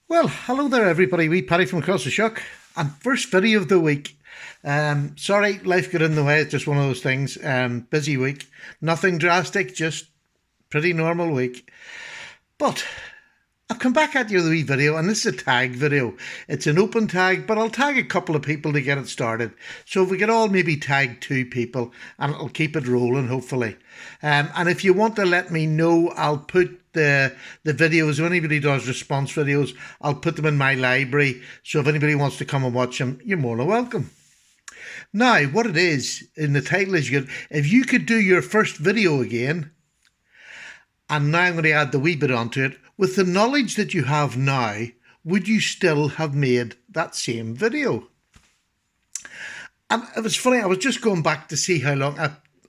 Well, hello there, everybody. Wee Paddy from across the Shuck, and first video of the week. Sorry, life got in the way. It's just one of those things. Busy week, nothing drastic, just pretty normal week. But I've come back at you with a wee video, and this is a tag video. It's an open tag, but I'll tag a couple of people to get it started. So if we could all maybe tag 2 people, and it'll keep it rolling, hopefully. And if you want to let me know, I'll put the videos. If anybody does response videos, I'll put them in my library. So if anybody wants to come and watch them, you're more than welcome. Now, what it is in the title is if you could do your first video again, and now I'm going to add the wee bit onto it. With the knowledge that you have now, would you still have made that same video? And it was funny, I was just going back to see how long,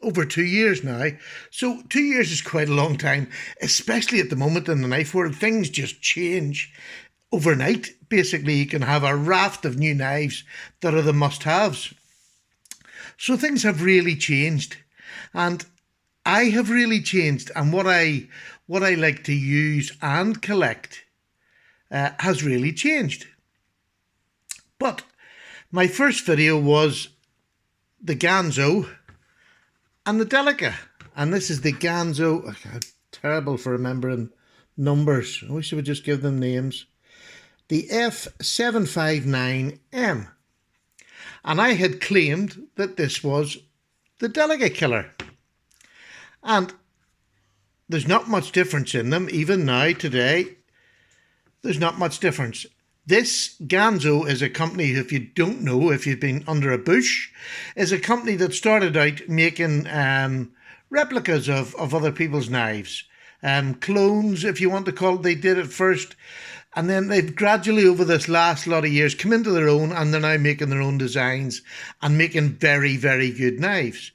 over 2 years now. So 2 years is quite a long time, especially at the moment in the knife world. Things just change overnight. Basically, you can have a raft of new knives that are the must-haves. So things have really changed. And I have really changed, and what I like to use and collect has really changed. But my first video was the Ganzo and the Delica, and this is the Ganzo. I'm terrible for remembering numbers. I wish I would just give them names. The F759M, and I had claimed that this was the Delica killer. And there's not much difference in them, even now, today. There's not much difference. This Ganzo is a company, if you don't know, if you've been under a bush, is a company that started out making replicas of other people's knives. Clones, if you want to call it. They did it first. And then they've gradually, over this last lot of years, come into their own, and they're now making their own designs and making very, very good knives.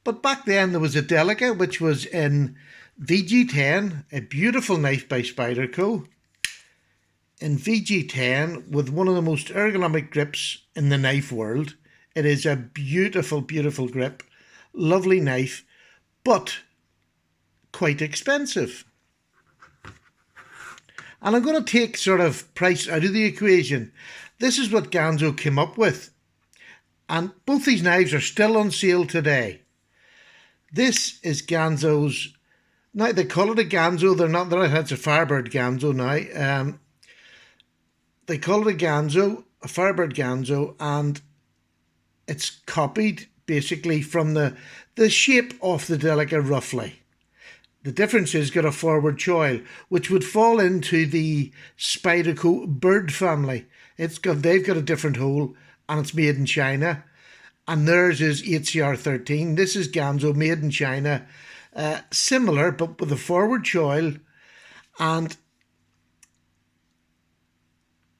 But back then there was a Delica, which was in VG10, a beautiful knife by Spyderco, in VG10 with one of the most ergonomic grips in the knife world. It is a beautiful, beautiful grip, lovely knife, but quite expensive. And I'm going to take sort of price out of the equation. This is what Ganzo came up with. And both these knives are still on sale today. This is Ganzo's. Now they call it a Ganzo. It's a Firebird Ganzo now. They call it a Ganzo, a Firebird Ganzo, and it's copied basically from the shape of the Delica roughly. The difference is got a forward choil, which would fall into the Spyderco bird family. They've got a different hole, and it's made in China. And theirs is HCR13. This is Ganzo, made in China. Similar, but with a forward choil and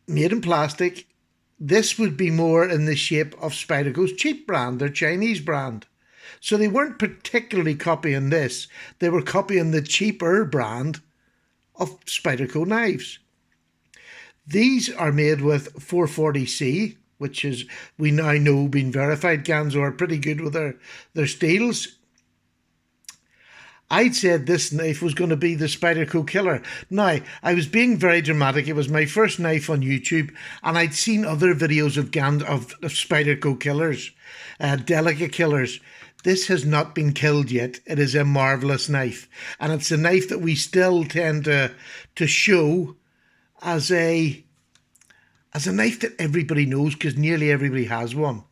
made in plastic. This would be more in the shape of Spyderco's cheap brand, their Chinese brand. So they weren't particularly copying this. They were copying the cheaper brand of Spyderco knives. These are made with 440C, which is, we now know, been verified. Ganzo are pretty good with their steels. I'd said this knife was going to be the Spyderco killer. Now, I was being very dramatic. It was my first knife on YouTube, and I'd seen other videos of Spyderco killers, Delica killers. This has not been killed yet. It is a marvellous knife, and it's a knife that we still tend to show as a knife that everybody knows, because nearly everybody has one.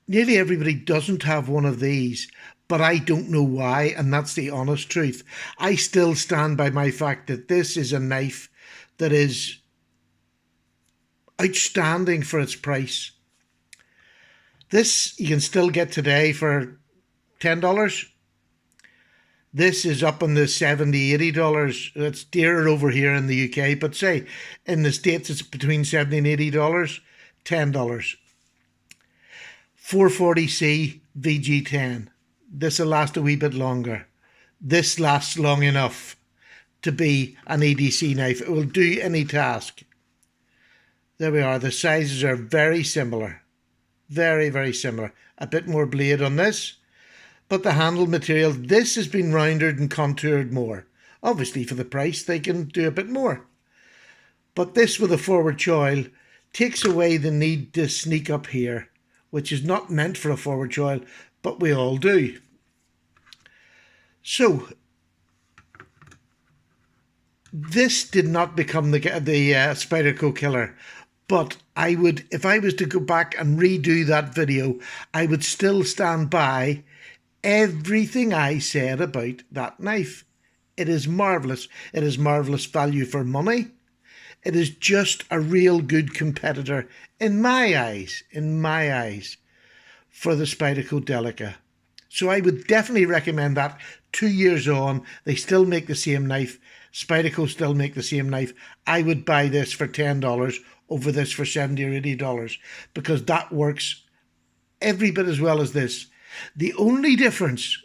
Nearly everybody doesn't have one of these, but I don't know why, and that's the honest truth. I still stand by my fact that this is a knife that is outstanding for its price. This you can still get today for $10. This is up in the $70, $80. It's dearer over here in the UK, but say in the States it's between $70 and $80, $10. 440C VG10. This will last a wee bit longer. This lasts long enough to be an EDC knife. It will do any task. There we are. The sizes are very similar. Very, very similar. A bit more blade on this. But the handle material, this has been rounded and contoured more. Obviously, for the price, they can do a bit more. But this with a forward choil takes away the need to sneak up here, which is not meant for a forward choil, but we all do. So this did not become the Spyderco killer, but I would, if I was to go back and redo that video, I would still stand by everything I said about that knife. It is marvellous. It is marvellous value for money. It is just a real good competitor in my eyes, for the Spyderco Delica. So I would definitely recommend that. 2 years on, they still make the same knife. Spyderco still make the same knife. I would buy this for $10 over this for $70 or $80 because that works every bit as well as this. The only difference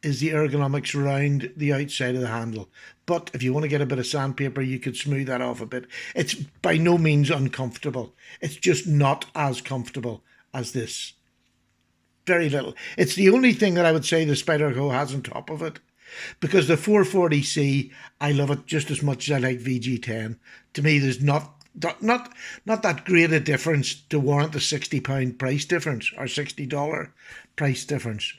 is the ergonomics around the outside of the handle. But if you want to get a bit of sandpaper, you could smooth that off a bit. It's by no means uncomfortable. It's just not as comfortable as this. Very little. It's the only thing that I would say the Spyderco has on top of it. Because the 440C, I love it just as much as I like VG10. To me, there's not that great a difference to warrant a £60 price difference or $60 price difference.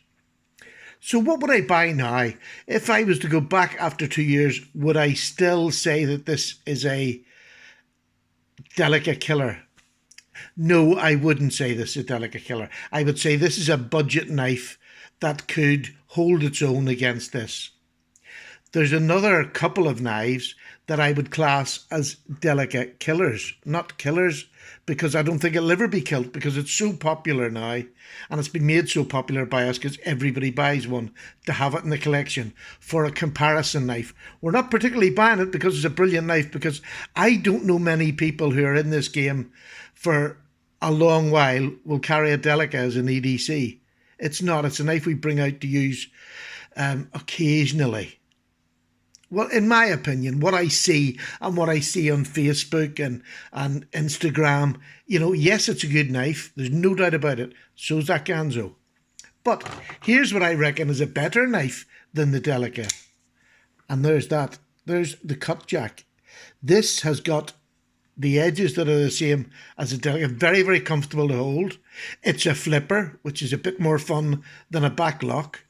So what would I buy now? If I was to go back after 2 years, would I still say that this is a Delica killer? No, I wouldn't say this is a Delica killer. I would say this is a budget knife that could hold its own against this. There's another couple of knives that I would class as Delica killers. Not killers, because I don't think it'll ever be killed because it's so popular now. And it's been made so popular by us because everybody buys one to have it in the collection for a comparison knife. We're not particularly buying it because it's a brilliant knife, because I don't know many people who are in this game for a long while will carry a Delica as an EDC. It's not. It's a knife we bring out to use occasionally. Well, in my opinion, what I see and what I see on Facebook and Instagram, yes, it's a good knife. There's no doubt about it. So's that Ganzo. But here's what I reckon is a better knife than the Delica. And there's that. There's the Cutjack. This has got the edges that are the same as a Delica. Very, very comfortable to hold. It's a flipper, which is a bit more fun than a back lock.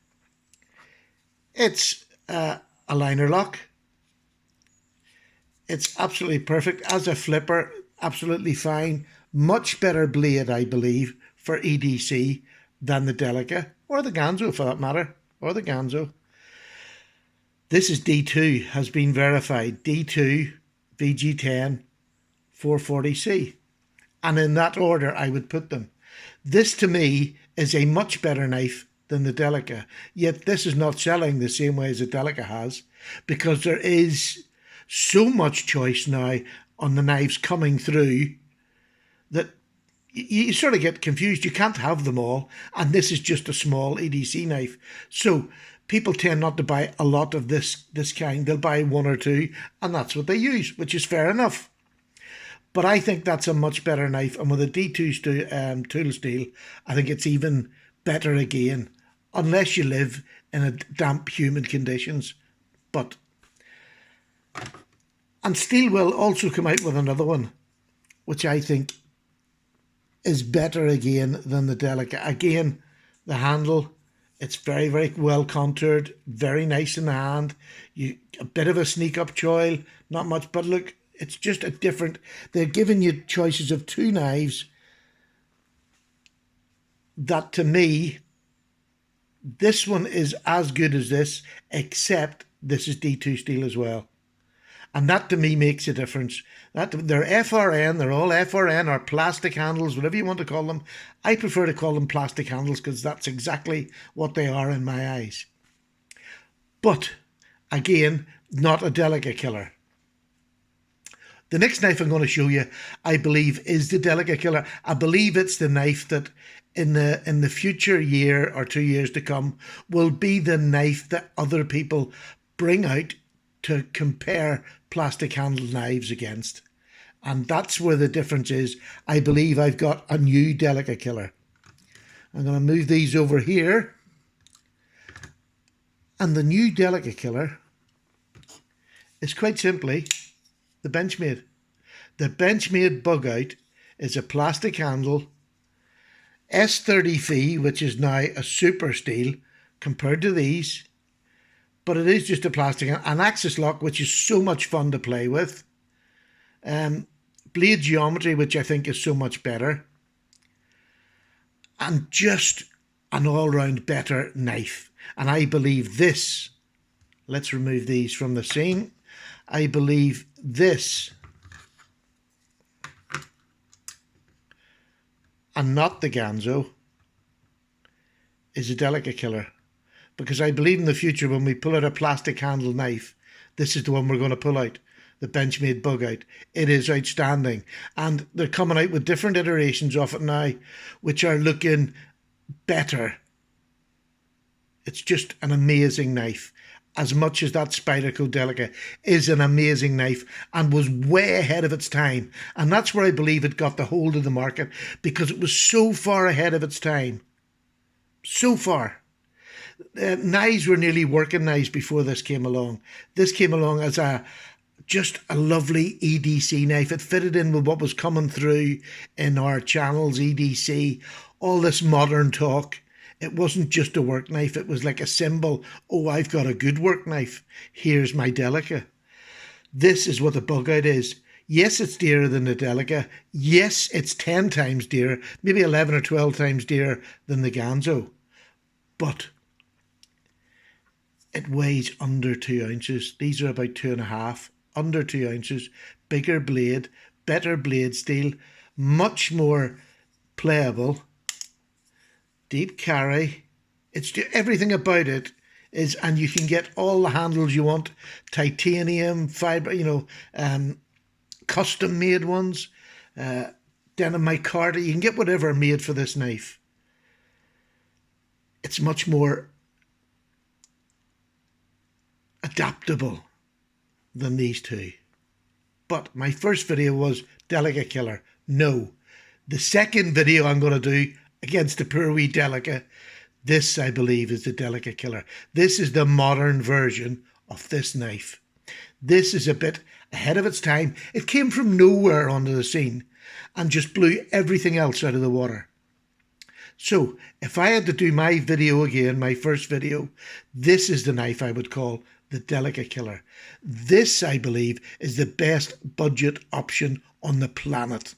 It's a liner lock. It's absolutely perfect as a flipper. Absolutely fine. Much better blade, I believe, for EDC than the Delica, or the Ganzo for that matter, or the Ganzo. This is D2, has been verified. D2, VG10, 440C. And in that order, I would put them. This, to me, is a much better knife than the Delica. Yet this is not selling the same way as the Delica has, because there is so much choice now on the knives coming through that you sort of get confused. You can't have them all, and this is just a small EDC knife. So people tend not to buy a lot of this kind. They'll buy one or two, and that's what they use, which is fair enough. But I think that's a much better knife, and with a D2 tool steel, I think it's even better again, unless you live in a damp, humid conditions. And Steel will also come out with another one, which I think is better again than the Delica. Again, the handle, it's very, very well contoured, very nice in the hand. A bit of a sneak up choil, not much, but look, it's just a different. They're giving you choices of two knives that, to me, this one is as good as this, except this is D2 steel as well. And that, to me, makes a difference. They're FRN, they're all FRN or plastic handles, whatever you want to call them. I prefer to call them plastic handles because that's exactly what they are in my eyes. But, again, not a Delica killer. The next knife I'm going to show you, I believe, is the Delica killer. I believe it's the knife that in the future year or 2 years to come will be the knife that other people bring out to compare plastic handled knives against. And that's where the difference is. I believe I've got a new Delica killer. I'm going to move these over here. And the new Delica killer is quite simply the Benchmade. The Benchmade Bug Out is a plastic handle, S30F, which is now a super steel compared to these, but it is just a plastic, an axis lock, which is so much fun to play with. Blade geometry, which I think is so much better. And just an all-round better knife. And I believe this, let's remove these from the scene. I believe this, and not the Ganzo, is a Delica killer. Because I believe in the future when we pull out a plastic handle knife, this is the one we're going to pull out. The Benchmade Bug Out. It is outstanding. And they're coming out with different iterations of it now, which are looking better. It's just an amazing knife. As much as that Spyderco Delica is an amazing knife and was way ahead of its time. And that's where I believe it got the hold of the market, because it was so far ahead of its time. So far. Knives were nearly working knives before this came along. This came along as just a lovely EDC knife. It fitted in with what was coming through in our channels, EDC, all this modern talk. It wasn't just a work knife. It was like a symbol. Oh, I've got a good work knife. Here's my Delica. This is what the Bug Out is. Yes, it's dearer than the Delica. Yes, it's 10 times dearer, maybe 11 or 12 times dearer than the Ganzo. But it weighs under 2 ounces. These are about 2.5, under 2 ounces, bigger blade, better blade steel, much more playable, deep carry. It's everything about it is, and you can get all the handles you want, titanium, fibre, custom made ones, denim micarta. You can get whatever made for this knife. It's much more adaptable than these two. But my first video was Delica killer. No. The second video I'm going to do against the poor wee Delica, this I believe is the Delica killer. This is the modern version of this knife. This is a bit ahead of its time. It came from nowhere onto the scene and just blew everything else out of the water. So if I had to do my video again, my first video, this is the knife I would call the Delica killer. This, I believe, is the best budget option on the planet.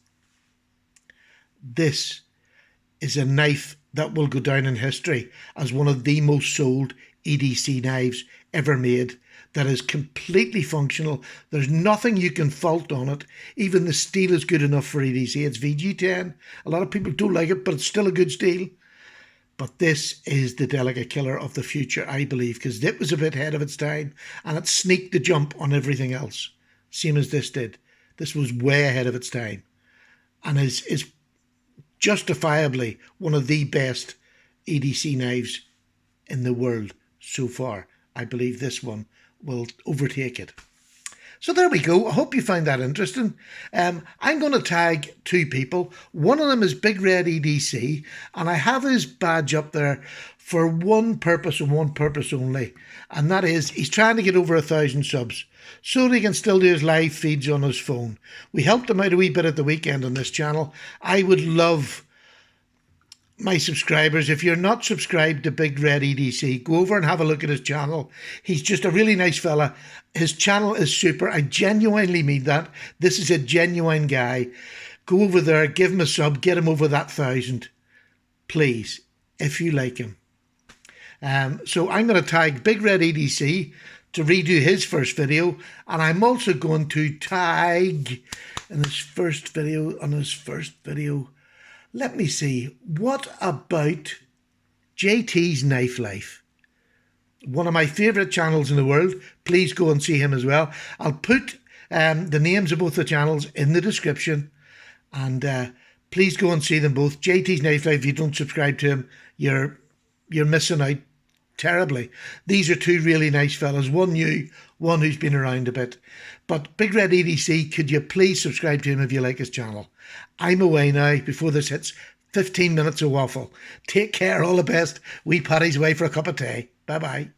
This is a knife that will go down in history as one of the most sold EDC knives ever made, that is completely functional. There's nothing you can fault on it. Even the steel is good enough for EDC. It's VG10. A lot of people don't like it, but it's still a good steel. But this is the Delica killer of the future, I believe, because it was a bit ahead of its time and it sneaked the jump on everything else, same as this did. This was way ahead of its time and is justifiably one of the best EDC knives in the world so far. I believe this one will overtake it. So there we go. I hope you find that interesting. I'm going to tag 2 people. One of them is Big Red EDC, and I have his badge up there for one purpose and one purpose only, and that is he's trying to get over 1,000 subs so that he can still do his live feeds on his phone. We helped him out a wee bit at the weekend on this channel. I would love my subscribers, if you're not subscribed to Big Red EDC, go over and have a look at his channel. He's just a really nice fella. His channel is super. I genuinely mean that. This is a genuine guy. Go over there, give him a sub, get him over that 1,000. Please, if you like him. So I'm going to tag Big Red EDC to redo his first video. And I'm also going to tag in his first video, let me see, what about JT's Knife Life? One of my favourite channels in the world. Please go and see him as well. I'll put the names of both the channels in the description. And please go and see them both. JT's Knife Life, if you don't subscribe to him, you're missing out terribly. These are 2 really nice fellas. One new, one who's been around a bit. But Big Red EDC, could you please subscribe to him if you like his channel? I'm away now before this hits 15 minutes of waffle. Take care, all the best. Wee Paddy's away for a cup of tea. Bye-bye.